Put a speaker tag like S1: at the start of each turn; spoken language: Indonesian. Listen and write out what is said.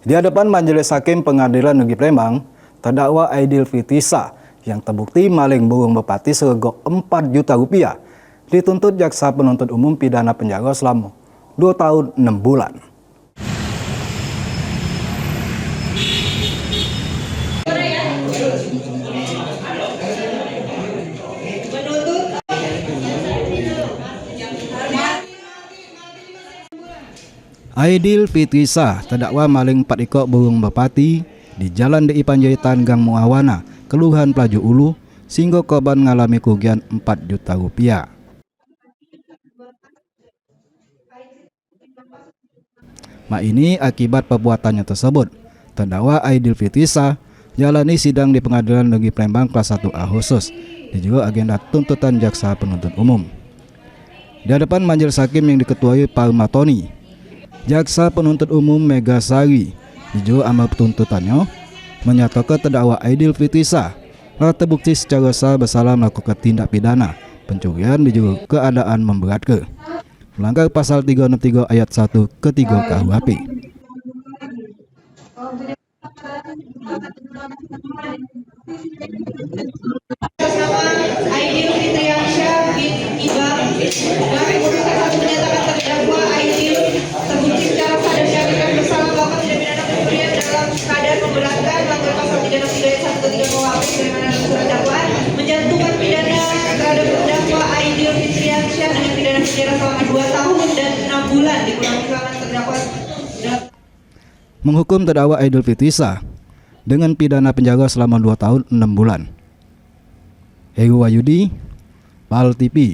S1: Di hadapan Majelis Hakim Pengadilan Negeri Palembang, terdakwa Aidil Fitrisa yang terbukti maling burung merpati seregok 4 juta rupiah dituntut jaksa penuntut umum pidana penjara selama 2 tahun 6 bulan. Aidil Fitrisa terdakwa maling 4 ekor burung merpati di Jalan DI Panjaitan Gang Muawana, Kelurahan Pelaju Ulu, sehingga korban mengalami kerugian 4 juta rupiah. Ini akibat perbuatannya tersebut, terdakwa Aidil Fitrisa jalani sidang di Pengadilan Negeri Palembang kelas 1A khusus, dan juga agenda tuntutan jaksa penuntut umum. Di hadapan majelis hakim yang diketuai Pak Matoni, jaksa penuntut umum Megasari juga amal tuntutannya menyatakan terdakwa Aidil Fitrisa telah terbukti secara sah bersalah melakukan tindak pidana pencurian dan juga keadaan memberatkan, melanggar pasal 363 ayat 1 ke-3 KUHP.
S2: Aidil Fitrisa bin Ibang menyatakan terdakwa Aidil terbukti secara sah dan menyatakan bersalah melakukan tindak pidana pencurian dalam keadaan memberatkan melanggar pasal 363 ayat 1 ke-3 KUHP sebagaimana dalam surat dakwaan, menjatuhkan pidana terhadap terdakwa Aidil Fitrisa dengan pidana penjara selama 2 tahun dan 6 bulan dikurangi selama terdakwa
S1: menghukum terdakwa Aidil Fitrisa dengan pidana penjara selama 2 tahun 6 bulan. Heru Wahyudi, PAL TV.